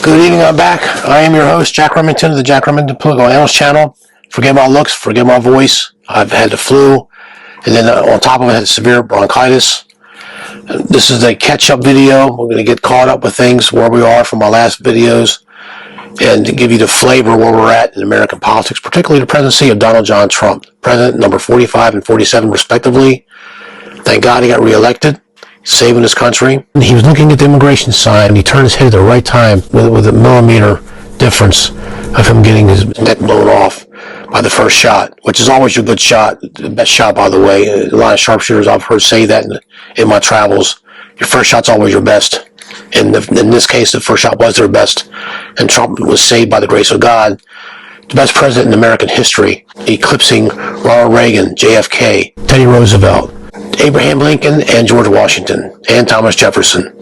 Good evening, I'm back. I am your host, Jack Remington of the Jack Remington Political Analyst Channel. Forgive my looks, forgive my voice. I've had the flu, and then on top of it, I had severe bronchitis. This is a catch-up video. We're going to get caught up with things, where we are from our last videos, and to give you the flavor where we're at in American politics, particularly the presidency of Donald John Trump, president number 45 and 47 respectively. Thank God he got reelected, saving his country. He was looking at the immigration sign, and he turned his head at the right time with a millimeter difference of him getting his neck blown off by the first shot, which is always your good shot, the best shot, by the way. A lot of sharpshooters I've heard say that in my travels. Your first shot's always your best. And in this case, the first shot was their best, and Trump was saved by the grace of God. The best president in American history, eclipsing Ronald Reagan, JFK, Teddy Roosevelt, Abraham Lincoln, and George Washington, and Thomas Jefferson.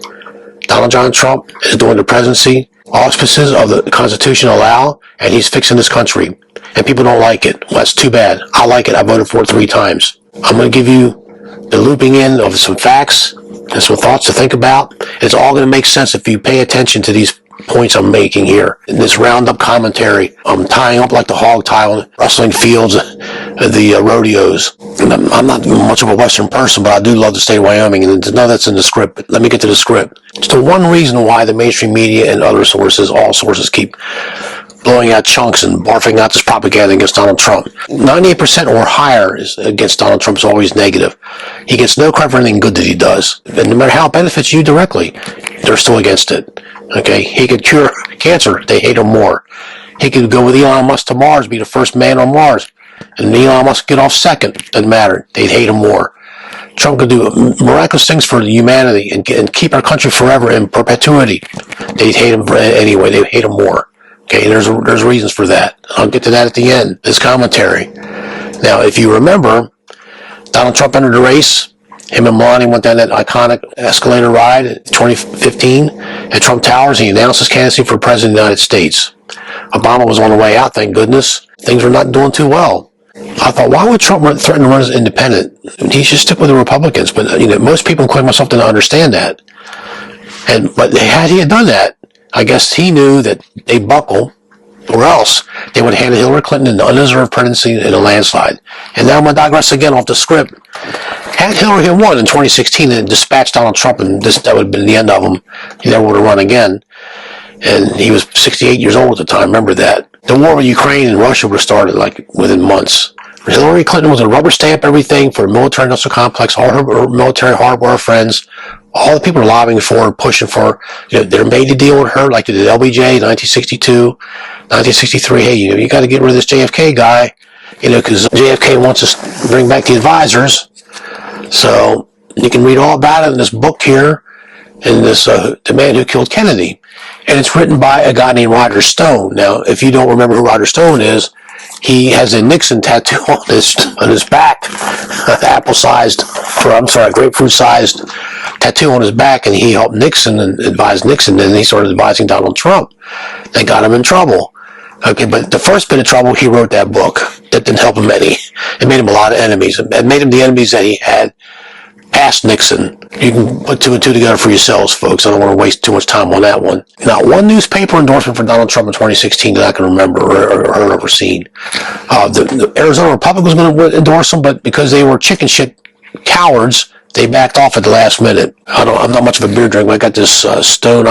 Donald John Trump is doing the presidency. Auspices of the Constitution allow, and he's fixing this country. And people don't like it. Well, that's too bad. I like it. I voted for it 3 times. I'm going to give you the looping in of some facts and some thoughts to think about. It's all going to make sense if you pay attention to these points I'm making here. In this roundup commentary, I'm tying up like the hog tie on rustling fields of the rodeos. And I'm not much of a Western person, but I do love the state of Wyoming, and none of that's in the script. But let me get to the script. It's the one reason why the mainstream media and other sources, all sources, keep blowing out chunks and barfing out this propaganda against Donald Trump. 98% or higher is against Donald Trump is always negative. He gets no credit for anything good that he does. And no matter how it benefits you directly, they're still against it. Okay, he could cure cancer, they hate him more. He could go with Elon Musk to Mars, be the first man on Mars, and Elon Musk get off second. Doesn't matter, they'd hate him more. Trump could do miraculous things for humanity and keep our country forever in perpetuity. They'd hate him anyway, they'd hate him more. Okay, there's reasons for that. I'll get to that at the end, this commentary. Now, if you remember, Donald Trump entered the race. Him and Melania went down that iconic escalator ride in 2015 at Trump Towers. He announced his candidacy for president of the United States. Obama was on the way out, thank goodness. Things were not doing too well. I thought, why would Trump threaten to run as independent? He should stick with the Republicans. But most people, including myself, didn't understand that. But had he done that, I guess he knew that they'd buckle, or else they would hand Hillary Clinton an undeserved presidency in a landslide. And now I'm going to digress again off the script. Had Hillary won in 2016 and dispatched Donald Trump, and that would have been the end of him, he never would have run again. And he was 68 years old at the time, remember that. The war with Ukraine and Russia would have started like within months. Hillary Clinton was a rubber stamp everything for the military-industrial complex, all her military hardware friends, all the people are lobbying for and pushing for. They're made to deal with her like they did LBJ, 1962, 1963. Hey, you got to get rid of this JFK guy, because JFK wants us to bring back the advisors. So you can read all about it in this book here, in this The Man Who Killed Kennedy. And it's written by a guy named Roger Stone. Now, if you don't remember who Roger Stone is, he has a Nixon tattoo on his back, grapefruit-sized tattoo on his back, and he helped Nixon and advised Nixon, and he started advising Donald Trump. That got him in trouble. Okay, but the first bit of trouble, he wrote that book. That didn't help him any. It made him a lot of enemies. It made him the enemies that he had past Nixon. You can put 2 and 2 together for yourselves, folks. I don't want to waste too much time on that one. Not one newspaper endorsement for Donald Trump in 2016 that I can remember or heard or seen. The Arizona Republic was going to endorse him, but because they were chicken shit cowards, they backed off at the last minute. I'm not much of a beer drinker. I got this Stone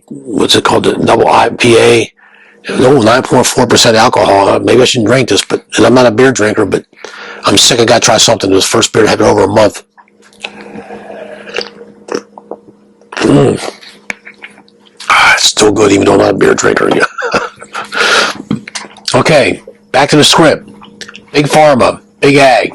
what's it called, the double IPA. It was 9.4% alcohol. Maybe I shouldn't drink this, and I'm not a beer drinker, but I'm sick. I got to try something. It was the first beer I had in over a month. It's still good, even though I'm not a beer drinker. Okay, back to the script. Big Pharma, Big Ag,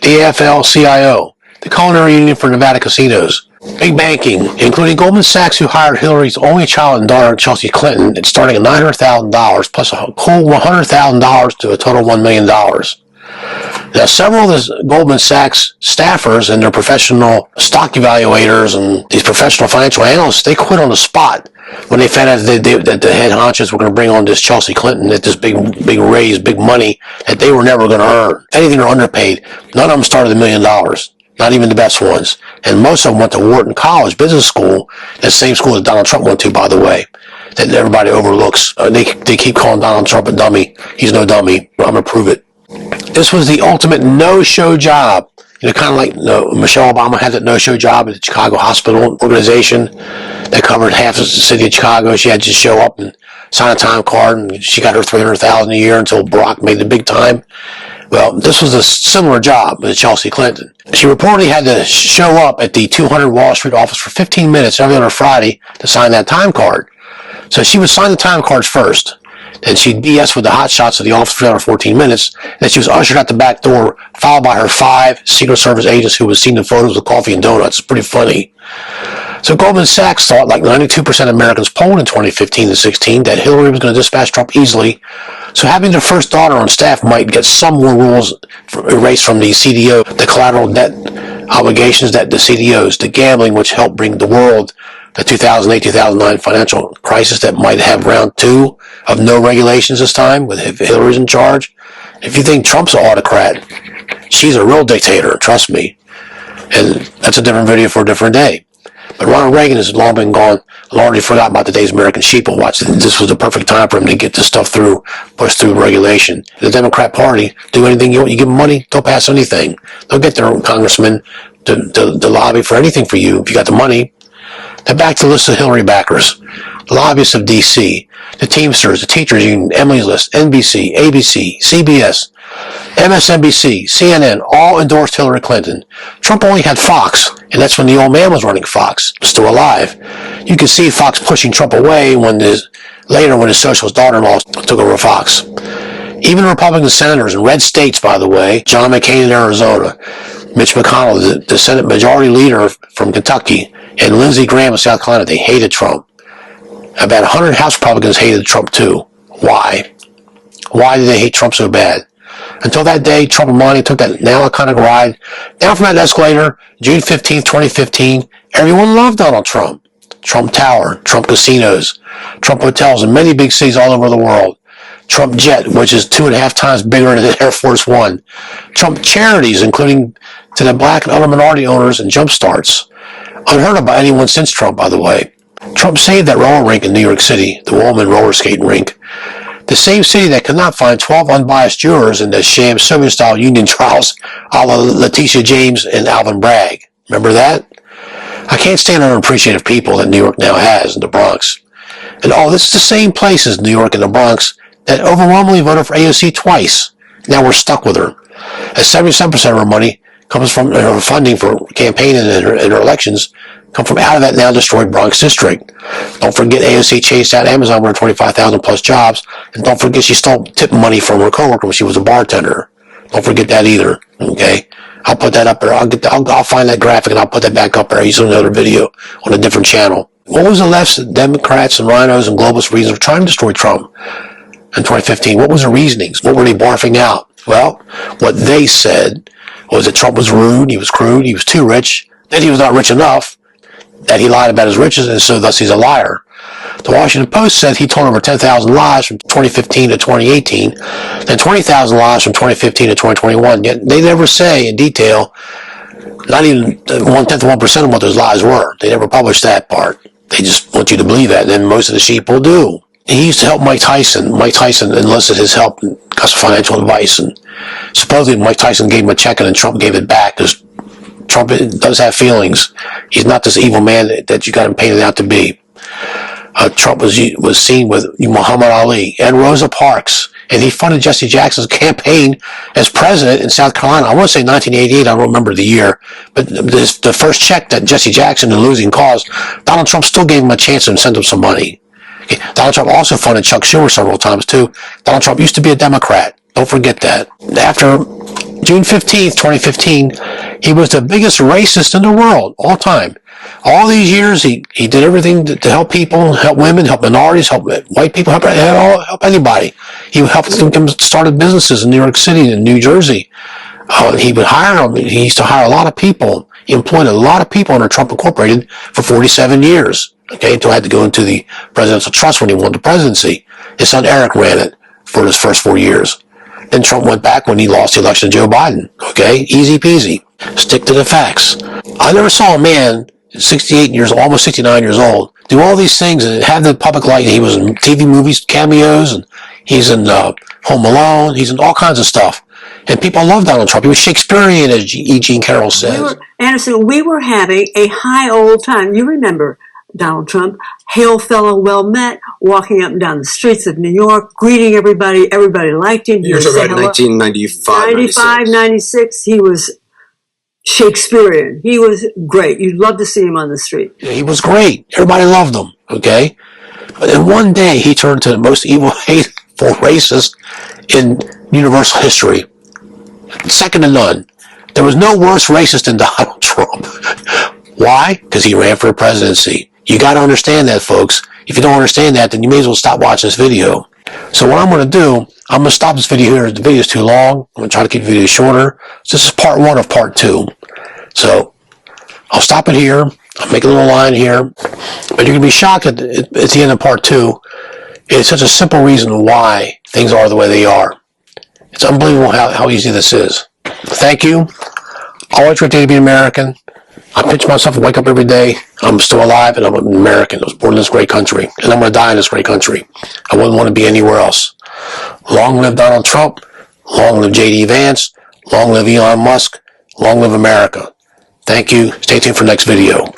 AFL-CIO, the Culinary Union for Nevada Casinos, Big Banking, including Goldman Sachs, who hired Hillary's only child and daughter, Chelsea Clinton, it's starting at $900,000 plus a cool $100,000 to a total $1 million. Now, several of the Goldman Sachs staffers and their professional stock evaluators and these professional financial analysts, they quit on the spot when they found out that the head honchos were going to bring on this Chelsea Clinton at this big raise, big money that they were never going to earn. Anything they're underpaid. None of them started $1 million. Not even the best ones. And most of them went to Wharton College Business School, the same school that Donald Trump went to, by the way. that everybody overlooks. They keep calling Donald Trump a dummy. He's no dummy. I'm going to prove it. This was the ultimate no-show job. Kind of like Michelle Obama had that no-show job at the Chicago Hospital Organization that covered half of the city of Chicago. She had to show up and sign a time card, and she got her $300,000 a year until Barack made the big time. Well, this was a similar job with Chelsea Clinton. She reportedly had to show up at the 200 Wall Street office for 15 minutes every other Friday to sign that time card. So she would sign the time cards first. Then she'd BS with the hot shots of the office for another 14 minutes. Then she was ushered out the back door, followed by her 5 Secret Service agents who was seen in photos with coffee and donuts. It's pretty funny. So Goldman Sachs thought, like 92% of Americans polled in 2015 and 16, that Hillary was going to dispatch Trump easily. So having their first daughter on staff might get some more rules erased from the CDO, the collateral debt obligations that the CDOs, the gambling, which helped bring the world the 2008-2009 financial crisis that might have round 2 of no regulations this time with Hillary's in charge. If you think Trump's an autocrat, she's a real dictator, trust me. And that's a different video for a different day. But Ronald Reagan has long been gone, largely forgotten about today's American sheeple. Watch, this was the perfect time for him to get this stuff through, push through regulation. The Democrat Party, do anything you want. You give them money, they'll pass anything. They'll get their own congressman to lobby for anything for you if you got the money. Now back to the list of Hillary backers. The lobbyists of D.C., the Teamsters, the Teachers Union, Emily's List, NBC, ABC, CBS, MSNBC, CNN, all endorsed Hillary Clinton. Trump only had Fox, and that's when the old man was running Fox, still alive. You could see Fox pushing Trump away later when his socialist daughter-in-law took over Fox. Even Republican senators in red states, by the way, John McCain in Arizona, Mitch McConnell, the Senate Majority Leader from Kentucky, and Lindsey Graham of South Carolina, they hated Trump. About 100 House Republicans hated Trump too. Why? Why did they hate Trump so bad? Until that day, Trump and Melania took that now iconic ride down from that escalator, June 15th, 2015. Everyone loved Donald Trump. Trump Tower, Trump casinos, Trump hotels in many big cities all over the world. Trump Jet, which is 2.5 times bigger than Air Force One. Trump charities, including to the black and other minority owners and jump starts. Unheard of by anyone since Trump, by the way. Trump saved that roller rink in New York City, the Woolman roller skating rink. The same city that could not find 12 unbiased jurors in the sham Soviet-style union trials a la Letitia James and Alvin Bragg. Remember that? I can't stand unappreciative people that New York now has in the Bronx. And this is the same places, New York and the Bronx, that overwhelmingly voted for AOC twice. Now we're stuck with her. As 77% of her money comes from her funding for campaigning and her elections come from out of that now destroyed Bronx district. Don't forget AOC chased out Amazon with her 25,000 plus jobs, and don't forget she stole tip money from her coworker when she was a bartender. Don't forget that either. Okay, I'll put that up there. I'll find that graphic and I'll put that back up there. I used another video on a different channel. What was the left's, Democrats and rhinos and globalists' reasons for trying to destroy Trump in 2015? What was the reasonings? What were they barfing out? Well, what they said was that Trump was rude, he was crude, he was too rich, that he was not rich enough, that he lied about his riches, and so thus he's a liar. The Washington Post said he told over 10,000 lies from 2015 to 2018, then 20,000 lies from 2015 to 2021. Yet they never say in detail, not even 1/10 of 1% of what those lies were. They never published that part. They just want you to believe that, and then most of the sheep will do. He used to help Mike Tyson. Mike Tyson enlisted his help and got some financial advice, and supposedly Mike Tyson gave him a check and then Trump gave it back because Trump does have feelings. He's not this evil man that you got him painted out to be. Trump was seen with Muhammad Ali and Rosa Parks, and he funded Jesse Jackson's campaign as president in South Carolina. I want to say 1988, I don't remember the year, but the first check that Jesse Jackson, the losing cause, Donald Trump still gave him a chance and sent him some money. Okay. Donald Trump also funded Chuck Schumer several times too. Donald Trump used to be a Democrat. Don't forget that. After June 15th, 2015, he was the biggest racist in the world, all time. All these years, he did everything to help people, help women, help minorities, help white people, help anybody. He helped them started businesses in New York City and New Jersey. He would hire them. He used to hire a lot of people. He employed a lot of people under Trump Incorporated for 47 years. Okay, until I had to go into the presidential trust when he won the presidency. His son Eric ran it for his first 4 years. Then Trump went back when he lost the election to Joe Biden. Okay, easy peasy. Stick to the facts. I never saw a man 68 years, almost 69 years old, do all these things and have the public like he was in TV movies, cameos, and he's in Home Alone, he's in all kinds of stuff. And people love Donald Trump. He was Shakespearean, as E. Jean Carroll says. Anderson, we were having a high old time. You remember Donald Trump, hail fellow, well met, walking up and down the streets of New York, greeting everybody. Everybody liked him. You're talking about 1995, 95, 96. He was Shakespearean. He was great. You'd love to see him on the street. Yeah, he was great. Everybody loved him, okay? But then one day he turned to the most evil, hateful racist in universal history. Second to none. There was no worse racist than Donald Trump. Why? Because he ran for the presidency. You got to understand that, folks. If you don't understand that, then you may as well stop watching this video. So what I'm going to do, I'm going to stop this video here. The video is too long. I'm going to try to keep the video shorter. So this is part 1 of part 2. So I'll stop it here. I'll make a little line here. But you're going to be shocked at the end of part 2. It's such a simple reason why things are the way they are. It's unbelievable how easy this is. Thank you. Always great day to be American. I pinch myself and wake up every day. I'm still alive and I'm an American. I was born in this great country. And I'm going to die in this great country. I wouldn't want to be anywhere else. Long live Donald Trump. Long live J.D. Vance. Long live Elon Musk. Long live America. Thank you. Stay tuned for the next video.